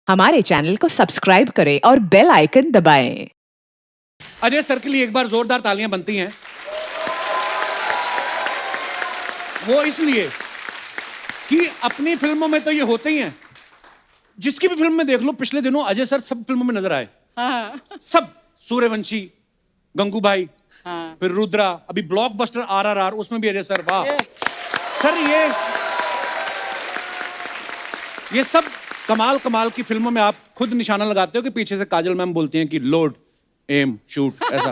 हमारे चैनल को सब्सक्राइब करें और बेल आइकन दबाएं। अजय सर के लिए एक बार जोरदार तालियां बनती हैं। वो इसलिए कि अपनी फिल्मों में तो ये होते ही हैं, जिसकी भी फिल्म में देख लो, पिछले दिनों अजय सर सब फिल्मों में नजर आए। हाँ। सब, सूर्यवंशी, गंगूबाई, हाँ। फिर रुद्रा, अभी ब्लॉकबस्टर RRR, उसमें भी अजय सर। वाह सर, ये सब कमाल कमाल की फिल्मों में आप खुद निशाना लगाते हो कि पीछे से काजल मैम बोलती हैं कि लोड, एम, शूट, ऐसा।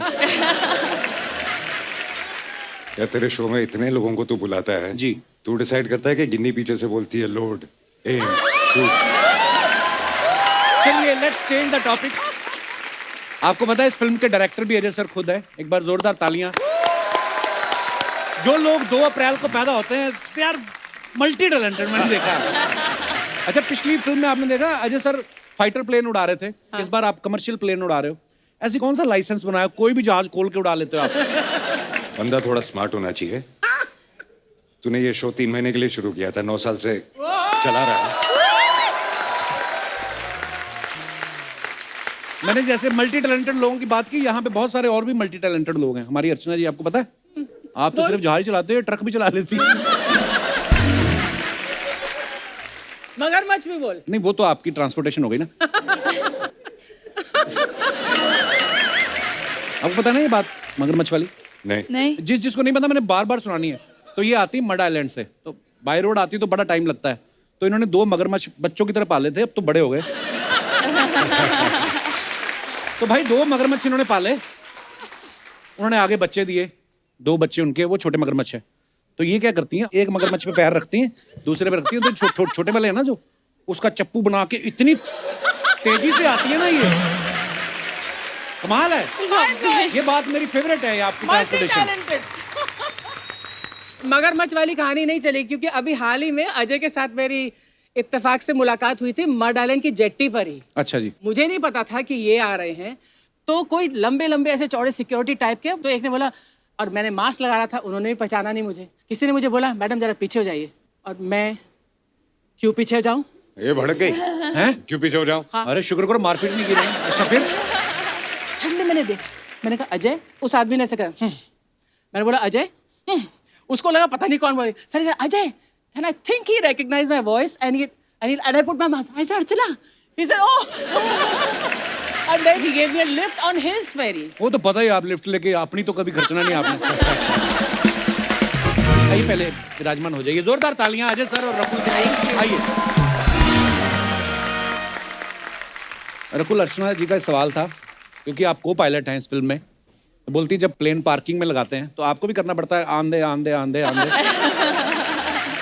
क्या तेरे शो में इतने लोगों को तू बुलाता है जी। तू डिसाइड करता है कि गिन्नी पीछे से बोलती है लोड, एम, शूट। चलिए लेट्स चेंज द टॉपिक। आपको पता है इस फिल्म के डायरेक्टर भी अजय सर खुद है। एक बार जोरदार तालियां। जो लोग 2 अप्रैल को पैदा होते हैं दे आर मल्टी टैलेंटेड, मैंने देखा है। अच्छा, पिछली फिल्म में आपने देखा अजय सर फाइटर प्लेन उड़ा रहे थे। हाँ। इस बार आप कमर्शियल प्लेन उड़ा रहे हो। ऐसी कौन सा लाइसेंस बनाया? कोई भी जहाज खोल के उड़ा लेते हो आप। बंदा थोड़ा स्मार्ट होना चाहिए। तूने ये शो 3 महीने के लिए शुरू किया था, 9 साल से चला रहा है। मैंने जैसे मल्टी टैलेंटेड लोगों की बात की, यहाँ पे बहुत सारे और भी मल्टी टैलेंटेड लोग हैं। हमारी अर्चना जी, आपको पता है आप तो सिर्फ जहाज ही चलाते हो, ट्रक भी चला लेती है। मगरमच्छ भी बोल। नहीं, वो तो आपकी ट्रांसपोर्टेशन हो गई ना। आपको पता नहीं ये बात मगरमच्छ वाली? नहीं। जिसको नहीं पता, मैंने बार बार सुनानी है। तो ये आती मड आइलैंड से, तो बाय रोड आती तो बड़ा टाइम लगता है। तो इन्होंने 2 मगरमच्छ बच्चों की तरह पाले थे, अब तो बड़े हो गए। तो भाई 2 मगरमच्छ इन्होंने पाले, उन्होंने आगे बच्चे दिए, 2 बच्चे उनके, वो छोटे मगरमच्छ है। तो ये क्या करती हैं, एक मगरमच्छ पे पैर रखती हैं, दूसरे पे रखती हैं, तो छोटे वाले है ना जो, उसका चप्पू बना के इतनी तेजी से आती है ना, ये कमाल है। ये बात मेरी फेवरेट है, आपकी ट्रांसपोर्टेशन। मगरमच्छ वाली कहानी नहीं चली, क्योंकि अभी हाल ही में अजय के साथ मेरी इत्तेफाक से मुलाकात हुई थी मड आइलैंड की जेट्टी पर ही। अच्छा जी। मुझे नहीं पता था कि ये आ रहे हैं, तो कोई लंबे लंबे ऐसे चौड़े सिक्योरिटी टाइप के, तो एक ने बोला, और मैंने मास्क लगा रहा था, उन्होंने भी पहचाना नहीं मुझे। किसी ने मुझे बोला, मैडम जरा पीछे हो जाइए, और मैं क्यों पीछे हो जाऊं? ये भड़क गई हैं? क्यों पीछे हो जाऊं? हाँ। अरे शुक्र करो मारपीट नहीं की रही। अच्छा फिर? संडे मैंने देखा, मैंने कहा अजय, उस आदमी ने ऐसे कहा, मैंने बोला अजय, उसको लगा पता नहीं कौन बोले, sir Ajay, and I think he recognized my voice and I put my mask. I said Archana. He said oh. And then he gave me a lift on his ferry. वो तो पता ही, आप लिफ्ट लेके अपनी तो कभी खर्चना नहीं आपने। आइए पहले विराजमान हो जाइए। जोरदार तालियां अजय सर और रकुल के लिए। आइए। रकुल, अर्चना जी का सवाल था, क्योंकि आप को पायलट हैं इस फिल्म में, तो बोलती जब प्लेन पार्किंग में लगाते हैं तो आपको भी करना पड़ता है आंधे आंधे आंधे आंधे।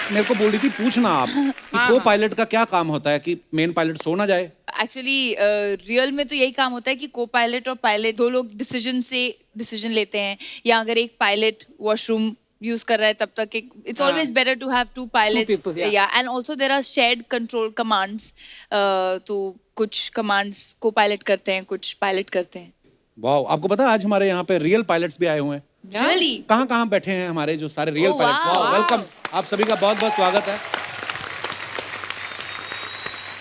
मेरे को बोल रही थी पूछना आप कि को पायलट का क्या काम होता है कि मेन पायलट सो ना जाए। एक्चुअली रियल में तो यही काम होता है कि को पायलट और पायलट 2 लोग डिसीजन लेते हैं, या अगर एक पायलट वॉशरूम यूज कर रहा है तब तक it's always better to have 2 pilots, या and also there are shared control commands. तो कुछ कमांड्स को पायलट करते हैं, कुछ पायलट करते हैं। वाह, आपको पता है आज हमारे यहाँ पे रियल पायलट्स भी आए हुए हैं। Really? कहाँ बैठे हैं हमारे जो सारे रियल पायलट्स। वाह, वेलकम, आप सभी का बहुत बहुत स्वागत है।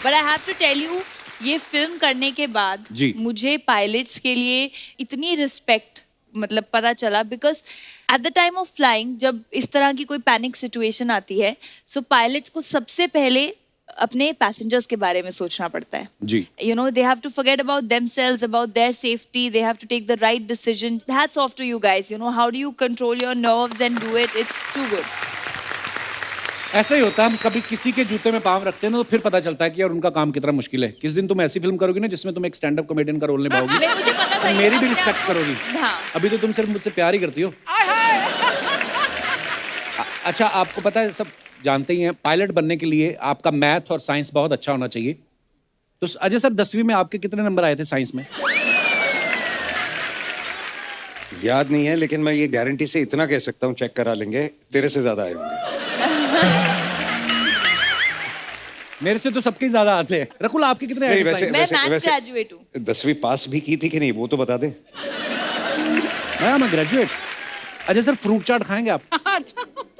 But I have to tell you, ये फिल्म करने के बाद मुझे पायलट्स के लिए इतनी रिस्पेक्ट मतलब पता चला, because at the time of flying जब इस तरह की कोई पैनिक सिचुएशन आती है, सो पायलट्स को सबसे पहले अपने पैसेंजर्स के बारे में सोचना पड़ता है जी। You know, they have to forget about themselves, about their safety. They have to take the right decision. Hats off to you guys. You know, how do you control your nerves and do it? It's too good. ऐसा ही होता है, हम कभी किसी के जूते में पाँव रखते हैं ना, तो फिर पता चलता है कि यार उनका काम कितना मुश्किल है। किस दिन तुम ऐसी फिल्म करोगी ना जिसमें तुम एक स्टैंड अप कॉमेडियन का रोल निभाओगी, नहीं, मुझे पता था, तो मेरी भी रिस्पेक्ट करोगी। हाँ। अभी तो तुम सिर्फ मुझसे प्यार ही करती हो। अच्छा, आपको पता है, सब जानते ही हैं, पायलट बनने के लिए आपका मैथ और साइंस बहुत अच्छा होना चाहिए। तो अजय सर, 10वीं में आपके कितने नंबर आए थे साइंस में? याद नहीं है, लेकिन मैं ये गारंटी से इतना कह सकता हूँ, चेक करा लेंगे, तेरे से ज्यादा आए होंगे। मेरे से तो सबके ज्यादा आते हैं। रकुल, आपके कितने आए थे? मैं मैथ्स ग्रेजुएट हूँ। 10वीं पास भी की थी कि नहीं, वो तो बता दे। मैं ग्रेजुएट। अजय सर, फ्रूट चाट खाएंगे आप?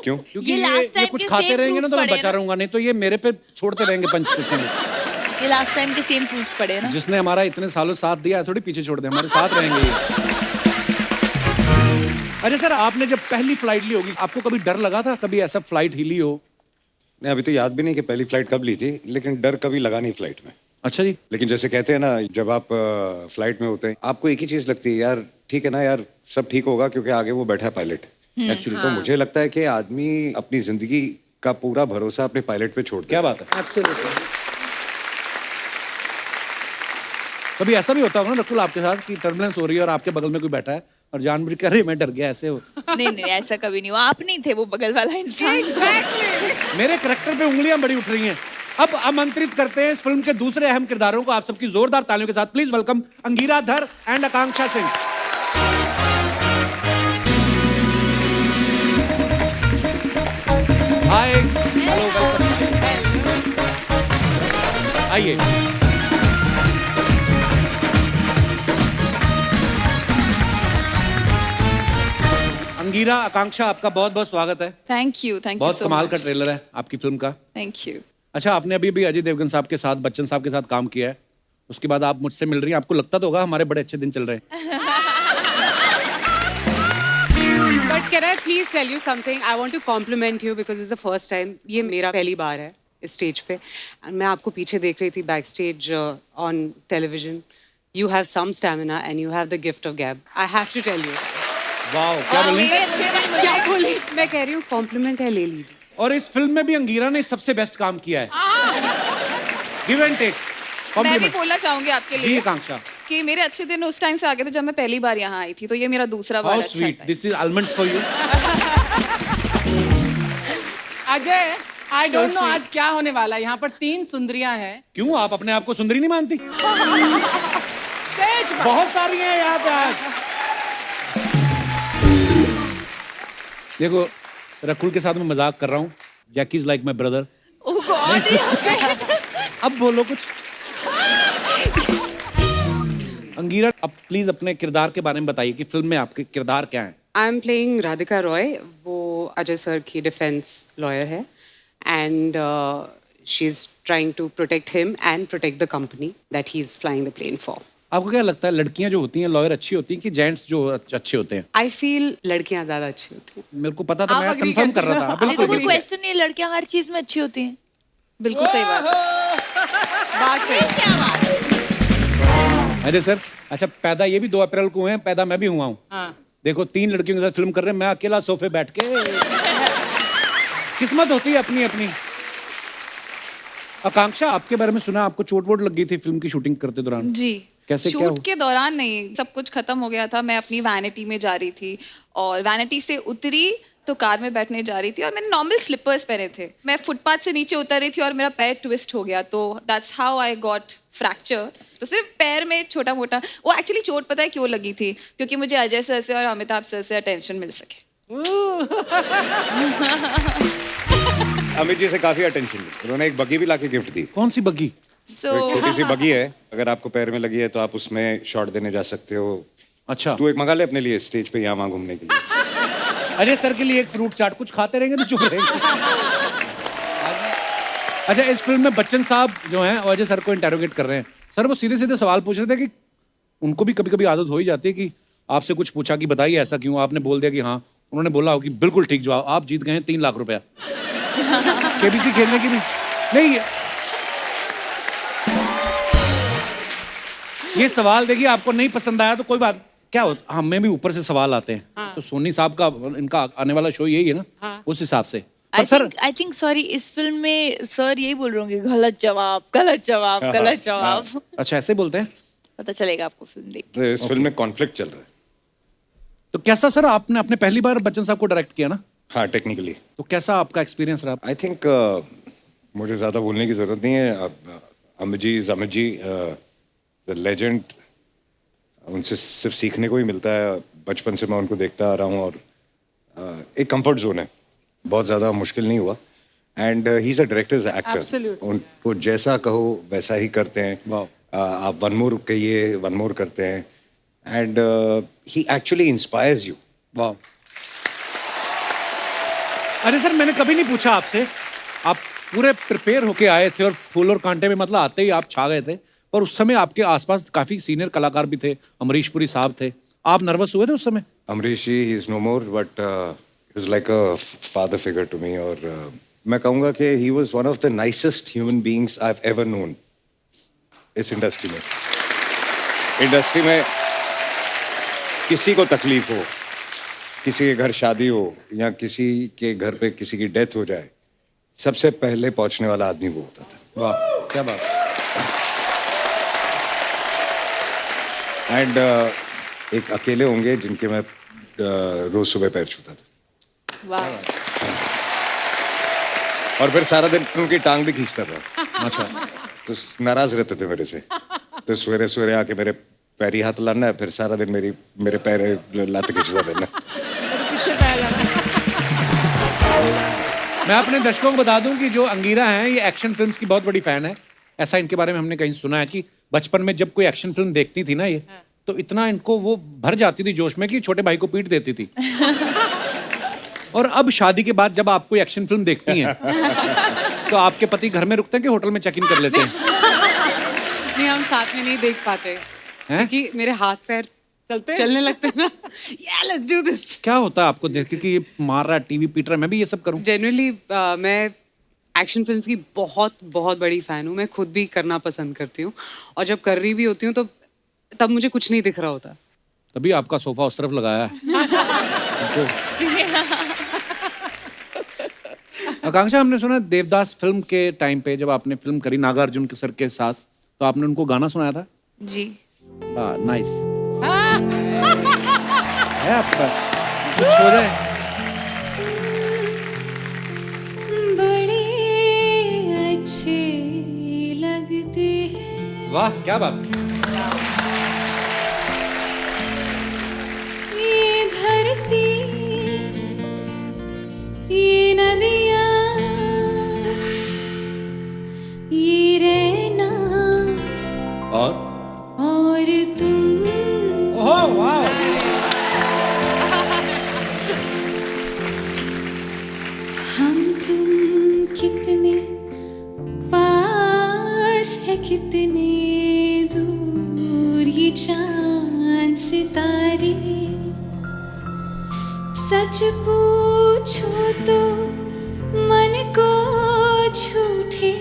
क्यों? क्योंकि ये कुछ खाते रहेंगे ना तो मैं बचा रहूंगा, नहीं तो ये मेरे पे छोड़ते रहेंगे पंच कुछ नहीं। ये लास्ट टाइम के सेम फ्रूट्स पड़े हैं ना। जिसने हमारा इतने सालों साथ दिया है थोड़ी पीछे छोड़ दे, हमारे साथ रहेंगे ये। अरे सर, आपने जब पहली फ्लाइट ली होगी, आपको कभी डर लगा था? कभी ऐसा फ्लाइट हिली हो? नहीं, अभी तो याद भी नहीं कि पहली फ्लाइट कब ली थी, लेकिन डर कभी लगा नहीं फ्लाइट में। अच्छा जी। लेकिन जैसे कहते हैं ना, जब आप फ्लाइट में होते हैं आपको एक ही चीज लगती है, यार ठीक है ना यार, सब ठीक होगा क्योंकि आगे वो बैठा है पायलट। एक्चुअली तो मुझे लगता है कि आदमी अपनी जिंदगी का पूरा भरोसा अपने पायलट पे छोड़ देता क्या बात है। एब्सोल्युटली। कभी ऐसा भी होता होगा ना रकुल आपके साथ कि टर्बुलेंस हो रही है और आपके बगल में कोई बैठा है और जानबूझ कर, अरे मैं डर गया, ऐसे हो? नहीं नहीं, ऐसा कभी नहीं हुआ। आप नहीं थे वो बगल वाला इंसान। मेरे करैक्टर पे उंगलियां बड़ी उठ रही हैं। अब आमंत्रित करते हैं इस फिल्म के दूसरे अहम किरदारों को, आप सबकी जोरदार तालियों के साथ प्लीज वेलकम अंगीरा धर and Akanksha Singh. Hi, hello, welcome, आइए। अंगीरा, आकांक्षा, आपका बहुत बहुत स्वागत है। थैंक यू बहुत सो कमाल का मच। ट्रेलर है आपकी फिल्म का। Thank you. अच्छा, आपने अभी अभी अजय देवगन साहब के साथ, बच्चन साहब के साथ काम किया है, उसके बाद आप मुझसे मिल रही हैं, आपको लगता तो होगा हमारे बड़े अच्छे दिन चल रहे हैं। But can I please tell you something? I want to compliment you because it's the first time. ये मेरा पहली बार है इस स्टेज पे। And मैं आपको पीछे देख रही थी backstage on television. You have some stamina and you have the gift of gab. I have to tell you. वाह, क्या बोली? क्या बोली? मैं कह रही हूँ compliment है, ले लीजिए। और इस फिल्म में भी अंगीरा ने सबसे बेस्ट काम किया है। Give and take. मैं भी बोलना चाहूंगी आपके जी लिए आकांक्षा। कि मेरे अच्छे दिन उस टाइम से आ गए थे जब मैं पहली बार यहाँ आई थी, तो ये मेरा दूसरा बार हाउ अच्छा स्वीट, था। This is almonds for you. Ajay, I don't know आज क्या होने वाला है। यहाँ पर 3 सुंदरियां हैं। क्यों, आप अपने आप को सुंदरी नहीं मानती? स्टेज पर बहुत सारी हैं यहाँ पे आज। देखो, रकुल के साथ मैं मजाक कर रहा हूँ। Jackie is like my brother. Oh God. अब बोलो कुछ। अंगीरा, अब प्लीज अपने किरदार के बारे में बताइए कि फिल्म में आपके किरदार क्या हैं? I am playing Radhika Roy. वो अजय सर की डिफेंस लॉयर है and she is trying to protect him and protect the company that he is flying the plane for. आपको क्या लगता है, लड़कियां जो होती हैं लॉयर अच्छी होती हैं कि जेंट्स जो अच्छे होते हैं? आई फील लड़कियां ज्यादा अच्छी होती हैं। मेरे को पता था, आप मैं agree कंफर्म करते कर रहा था। हो? अरे तो बिल्कुल कोई बिल्कुल। क्वेश्चन नहीं है, लड़कियां हर चीज में अच्छी होती हैं। बिल्कुल सही बात। बात सही। क्या बात है? अरे सर, अच्छा पैदा ये भी 2 अप्रैल को हुए हैं, पैदा मैं भी हुआ हूँ। हाँ। देखो 3 लड़कियों के साथ फिल्म कर रहे हैं, मैं अकेला सोफे बैठ के। किस्मत होती है अपनी अपनी। आकांक्षा, आपके बारे में सुना, आपको चोट वोट लग गई थी फिल्म की शूटिंग करते दौरान? जी। कैसे, क्या शूट हुआ? के दौरान नहीं, सब कुछ खत्म हो गया था। मैं अपनी वैनिटी में जा रही थी और वैनिटी से उतरी तो कार में बैठने जा रही थी और मैंने नॉर्मल स्लिपर्स पहने थे। मैं फुटपाथ से नीचे उतर रही थी और मेरा पैर ट्विस्ट हो गया, तो that's how I got fracture. तो सिर्फ पैर में छोटा मोटा, वो एक्चुअली चोट पता है क्यों लगी थी? क्योंकि मुझे अजय सर से और अमिताभ सर से अटेंशन मिल सके। अमित जी से काफी अटेंशन मिली, उन्होंने एक बग्गी भी लाके गिफ्ट दी। कौन सी बग्गी? सो तो एक छोटी सी बग्गी है, अगर आपको पैर में लगी है तो आप उसमें शॉट देने जा सकते हो। अच्छा, तू एक मंगा ले अपने लिए स्टेज पे यहाँ वहाँ घूमने के लिए। अजय सर के लिए एक फ्रूट चाट, कुछ खाते रहेंगे तो चुप रहेंगे। अच्छा, इस फिल्म में बच्चन साहब जो हैं वो अजय सर को इंटेरोगेट कर रहे हैं। सर वो सीधे सीधे सवाल पूछ रहे थे कि उनको भी कभी कभी आदत हो ही जाती है कि आपसे कुछ पूछा कि बताइए ऐसा क्यों, आपने बोल दिया कि हाँ, उन्होंने बोला हो कि बिल्कुल ठीक जवाब, आप जीत गए हैं 3 लाख रुपया। केबीसी खेलने की नहीं। ये सवाल देखिए, आपको नहीं पसंद आया तो कोई बात, क्या होता, हमें भी ऊपर से सवाल आते हैं। तो सोनी साहब का इनका आने वाला शो यही है ना, उस हिसाब से। पर सर, आई थिंक सॉरी, इस फिल्म में सर यही बोल रहे होंगे, गलत जवाब, गलत जवाब, गलत जवाब। अच्छा ऐसे बोलते हैं? पता चलेगा आपको फिल्म देख के। तो इस फिल्म में कॉन्फ्लिक्ट चल रहा है। तो कैसा सर, आपने अपने पहली बार बच्चन साहब को डायरेक्ट किया ना, हाँ, टेक्निकली। तो कैसा आपका एक्सपीरियंस रहा? आई थिंक मुझे ज़्यादा बोलने की ज़रूरत नहीं है। अमित जी द लेजेंड, उनसे सिर्फ सीखने को ही मिलता है। बचपन से मैं उनको देखता आ रहा हूँ और एक कंफर्ट जोन है, बहुत ज़्यादा मुश्किल नहीं हुआ। And he is a directors actor, Absolutely. उनको जैसा कहो वैसा ही करते हैं। Wow. आप वन मोर कहिए, वन मोर करते हैं। And he actually inspires you. वाह। अरे सर, मैंने कभी नहीं पूछा आपसे, आप पूरे प्रिपेयर होके आए थे और फूल और कांटे में मतलब आते ही आप छा गए थे, पर उस समय आपके आसपास काफी सीनियर कलाकार भी थे, अमरीश पुरी साहब थे, आप नर्वस हुए थे उस समय? Amrish ji he is no more but he is like a father figure to me और मैं कहूँगा कि he was one of the nicest human beings I have ever known इस इंडस्ट्री में। इंडस्ट्री में किसी को तकलीफ हो, किसी के घर शादी हो या किसी के घर पे किसी की डेथ हो जाए, सबसे पहले पहुंचने वाला आदमी वो होता था। वाह क्या बात। एंड एक अकेले होंगे जिनके मैं रोज सुबह पैर छूता था वाह। और फिर सारा दिन उनकी टांग भी खींचता था। अच्छा। तो नाराज रहते थे मेरे से, तो सवेरे सवेरे आके मेरे पैरी हाथ लाना है, फिर सारा दिन मेरे पैर लाते खींचता रहना। मैं अपने दर्शकों को बता दूं कि जो अंगीरा हैं ये एक्शन फिल्म्स की बहुत बड़ी फैन है। ऐसा इनके बारे में हमने कहीं सुना है कि बचपन में जब कोई एक्शन फिल्म देखती थी ना ये, तो इतना इनको वो भर जाती थी जोश में कि छोटे भाई को पीट देती थी। और अब शादी के बाद जब आप कोई एक्शन फिल्म देखती हैं तो आपके पति घर में रुकते हैं कि होटल में चेक इन कर लेते हैं? नहीं, हम साथ में नहीं देख पाते हैं? क्योंकि मेरे हाथ पैर चलने लगते हैं ना। Yeah, let's do this. क्या होता है आपको देख के कि ये मार रहा है, टीवी पीट रहा है, मैं भी ये सब करूं? जनरली मैं एक्शन फिल्म्स की बहुत बहुत बड़ी फ़ैन हूँ। मैं खुद भी करना पसंद करती हूँ और जब कर रही भी होती हूँ तो तब मुझे कुछ नहीं दिख रहा होता। तभी आपका सोफा उस तरफ लगाया है। आकांक्षा, हमने सुना देवदास फिल्म के टाइम पे जब आपने फिल्म करी नागार्जुन के सर के साथ, तो आपने उनको गाना सुनाया था? जी। नाइस है आपका, कुछ हो जाए। बड़े अच्छे लगते हैं वाह क्या बात। ये धरती, ये नदियाँ, ये रहना और तुम। ओह वाह। हम तुम कितने पास है, कितने दूर ये चांद सितारे। सच पूछो तो मन को झूठे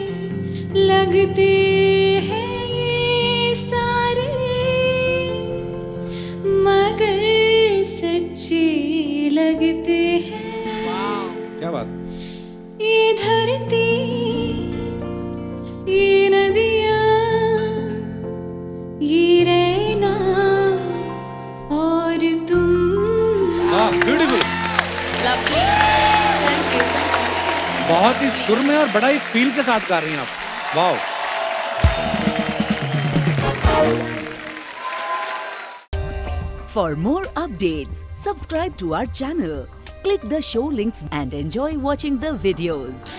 लगते हैं ये सारे, मगर सच्चे लगते हैं। क्या बात। ये धरती, ये नदियाँ, ये रहना और तुम। ब्यूटीफुल। लवली। Thank you. बहुत ही सुर में और बड़ा ही फील के साथ गा रही हैं आप। वाह। For more updates, subscribe to our channel, click the show links and enjoy watching the videos.